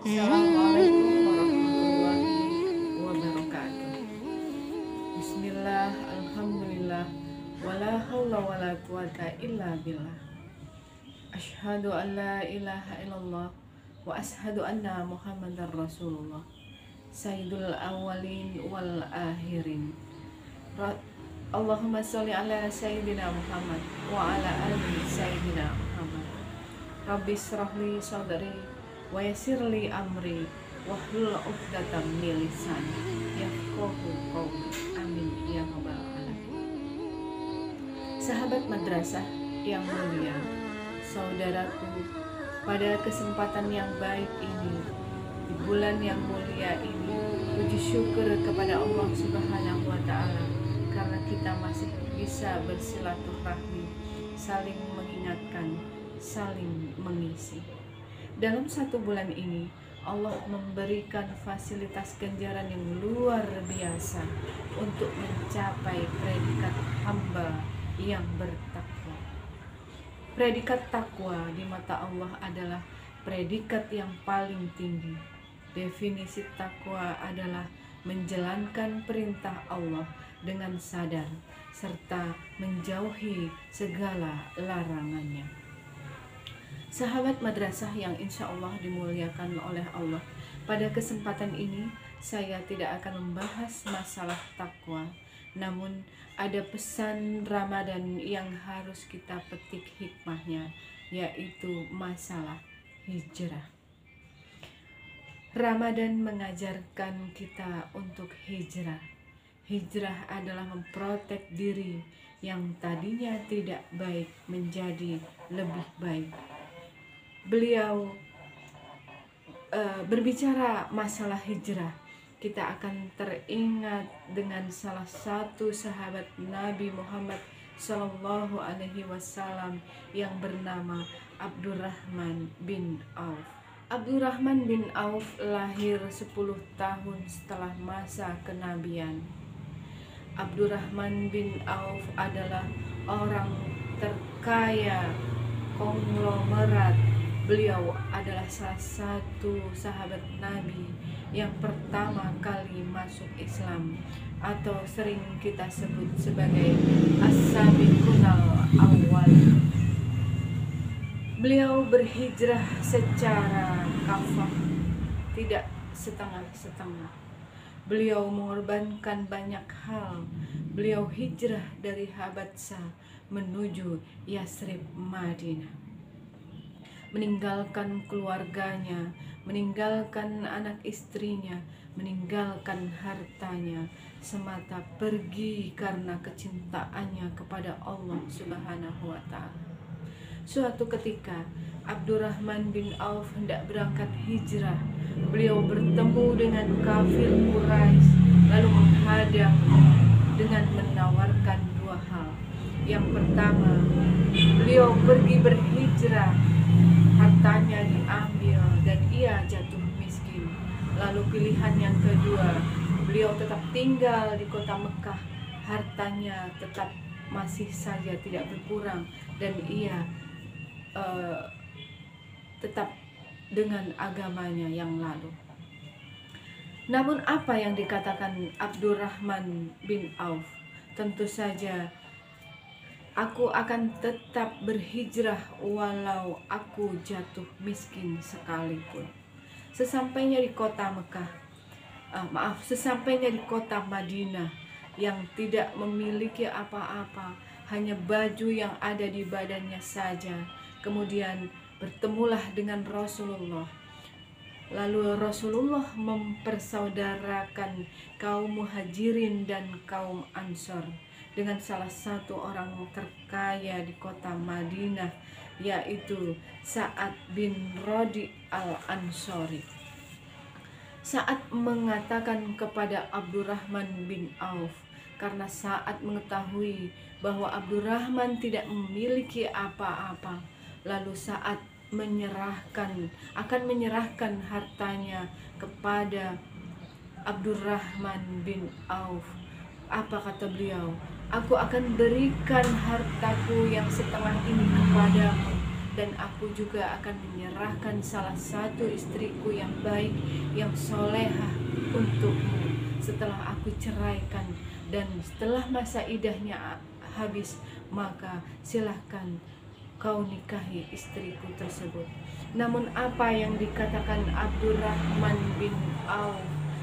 Assalamualaikum warahmatullahi wabarakatuh. Bismillah, alhamdulillah, wala hawla wala quwata illa billah. Asyhadu an la ilaha illallah wa asyhadu anna muhammadar rasulullah, sayyidul awwalin wal akhirin. Allahumma sholli ala sayyidina Muhammad wa ala ali sayyidina Muhammad. Rabbi shrahli sadri wa yassirli amri wahlul 'uqdatam min lisani yafqahu qawli. Amin ya rabbal alamin. Sahabat madrasah yang mulia, saudaraku, pada kesempatan yang baik ini, di bulan yang mulia ini, puji syukur kepada Allah Subhanahu wa taala karena kita masih bisa bersilaturahmi, saling mengingatkan, saling mengisi. Dalam satu bulan ini, Allah memberikan fasilitas ganjaran yang luar biasa untuk mencapai predikat hamba yang bertakwa. Predikat takwa di mata Allah adalah predikat yang paling tinggi. Definisi takwa adalah menjalankan perintah Allah dengan sadar serta menjauhi segala larangannya. Sahabat madrasah yang insya Allah dimuliakan oleh Allah, pada kesempatan ini saya tidak akan membahas masalah takwa, namun ada pesan Ramadan yang harus kita petik hikmahnya, yaitu masalah hijrah. Ramadan mengajarkan kita untuk hijrah. Hijrah adalah memprotek diri yang tadinya tidak baik menjadi lebih baik. Beliau berbicara masalah hijrah, kita akan teringat dengan salah satu sahabat Nabi Muhammad Sallallahu Alaihi Wasallam yang bernama Abdurrahman bin Auf. Abdurrahman bin Auf lahir 10 tahun setelah masa kenabian. Abdurrahman bin Auf adalah orang terkaya konglomerat. Beliau adalah salah satu sahabat Nabi yang pertama kali masuk Islam, atau sering kita sebut sebagai as-sabiqunal awwal. Beliau berhijrah secara kafah, tidak setengah-setengah. Beliau mengorbankan banyak hal. Beliau hijrah dari Habasyah menuju Yasrib, Madinah, meninggalkan keluarganya, meninggalkan anak istrinya, meninggalkan hartanya, semata pergi karena kecintaannya kepada Allah Subhanahu wa taala. Suatu ketika Abdurrahman bin Auf hendak berangkat hijrah. Beliau bertemu dengan kafir Quraisy, lalu menghadang dengan menawarkan dua hal. Yang pertama, beliau pergi berhijrah, hartanya diambil dan ia jatuh miskin. Lalu pilihan yang kedua, beliau tetap tinggal di kota Mekah, hartanya tetap masih saja tidak berkurang dan ia tetap dengan agamanya yang lalu. Namun apa yang dikatakan Abdurrahman bin Auf? Tentu saja, aku akan tetap berhijrah walau aku jatuh miskin sekalipun. Sesampainya di kota Mekah, sesampainya di kota Madinah yang tidak memiliki apa-apa, hanya baju yang ada di badannya saja. Kemudian bertemulah dengan Rasulullah. Lalu Rasulullah mempersaudarakan kaum Muhajirin dan kaum Ansor dengan salah satu orang terkaya di kota Madinah, yaitu Sa'ad bin Rabi' al-Ansori. Sa'ad mengatakan kepada Abdurrahman bin Auf, karena Sa'ad mengetahui bahwa Abdurrahman tidak memiliki apa-apa, lalu Sa'ad akan menyerahkan hartanya kepada Abdurrahman bin Auf. Apa kata beliau? Aku akan berikan hartaku yang setengah ini kepadamu, dan aku juga akan menyerahkan salah satu istriku yang baik, yang solehah untukmu setelah aku ceraikan, dan setelah masa idahnya habis, maka silahkan kau nikahi istriku tersebut. Namun apa yang dikatakan Abdurrahman bin Auf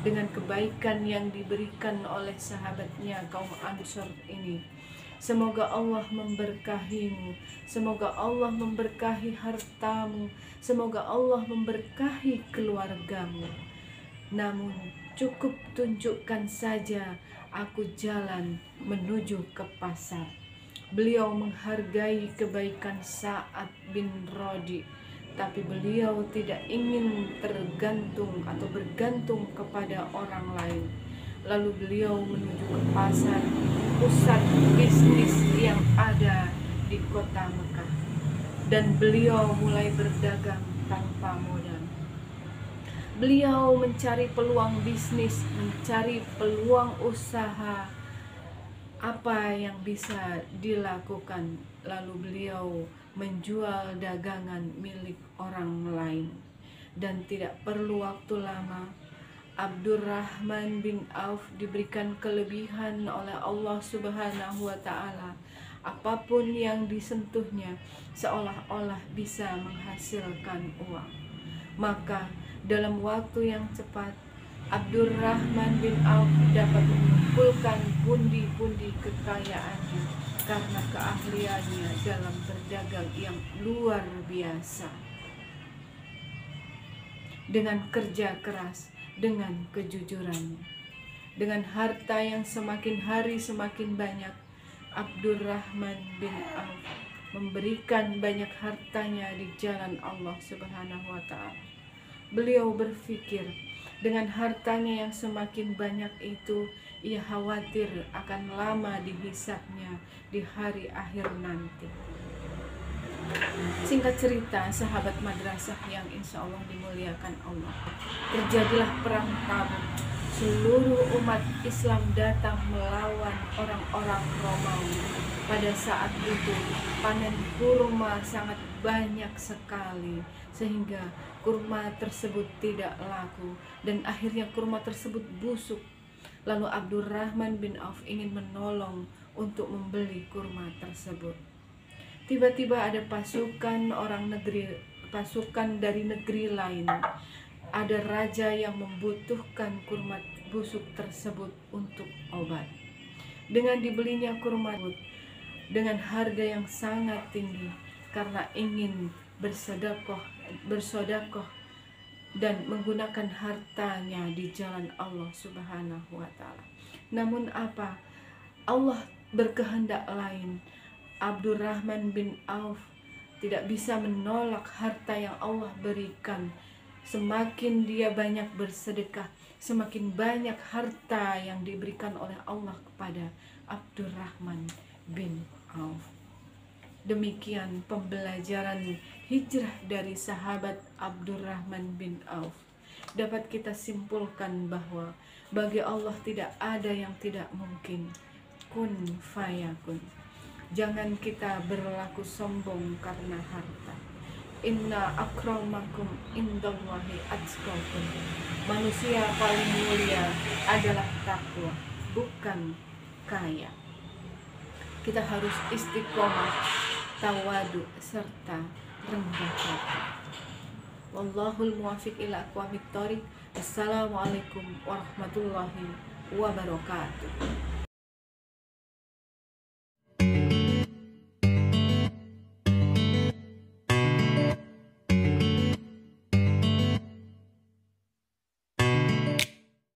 dengan kebaikan yang diberikan oleh sahabatnya kaum Ansor ini, semoga Allah memberkahimu, semoga Allah memberkahi hartamu, semoga Allah memberkahi keluargamu. Namun cukup tunjukkan saja aku jalan menuju ke pasar. Beliau menghargai kebaikan Sa'ad bin Rabi', tapi beliau tidak ingin tergantung atau bergantung kepada orang lain. Lalu beliau menuju ke pasar, pusat bisnis yang ada di kota Mekah, dan beliau mulai berdagang tanpa modal. Beliau mencari peluang bisnis, mencari peluang usaha, apa yang bisa dilakukan. Lalu beliau menjual dagangan milik orang lain, dan tidak perlu waktu lama Abdurrahman bin Auf diberikan kelebihan oleh Allah Subhanahu wa Ta'ala. Apapun yang disentuhnya seolah-olah bisa menghasilkan uang. Maka dalam waktu yang cepat Abdurrahman bin Auf dapat mengumpulkan pundi-pundi kekayaannya karena keahliannya dalam berdagang yang luar biasa. Dengan kerja keras, dengan kejujurannya, dengan harta yang semakin hari semakin banyak, Abdurrahman bin Auf memberikan banyak hartanya di jalan Allah Subhanahu wa Ta'ala. Beliau berpikir, dengan hartanya yang semakin banyak itu, ia khawatir akan lama dihisapnya di hari akhir nanti. Singkat cerita, sahabat madrasah yang insya Allah dimuliakan Allah, terjadilah perang Tabuk. Seluruh umat Islam datang melawan orang-orang Romawi. Pada saat itu panen kurma sangat banyak sekali, sehingga kurma tersebut tidak laku, dan akhirnya kurma tersebut busuk. Lalu Abdurrahman bin Auf ingin menolong untuk membeli kurma tersebut. Tiba-tiba ada pasukan dari negeri lain. Ada raja yang membutuhkan kurma busuk tersebut untuk obat. Dengan dibelinya kurma dengan harga yang sangat tinggi karena ingin bersedekah dan menggunakan hartanya di jalan Allah Subhanahu wa Ta'ala. Namun apa? Allah berkehendak lain. Abdurrahman bin Auf tidak bisa menolak harta yang Allah berikan. Semakin dia banyak bersedekah, semakin banyak harta yang diberikan oleh Allah kepada Abdurrahman bin Auf. Demikian pembelajaran hijrah dari sahabat Abdurrahman bin Auf. Dapat kita simpulkan bahwa bagi Allah tidak ada yang tidak mungkin. Kun fayakun. Jangan kita berlaku sombong karena harta. Inna akramakum indallahi atqakum. Manusia paling mulia adalah takwa, bukan kaya. Kita harus istiqomah, tawadu, serta rendah hati. Wallahul muwaffiq ila aqwamit thoriq. Assalamualaikum warahmatullahi wabarakatuh.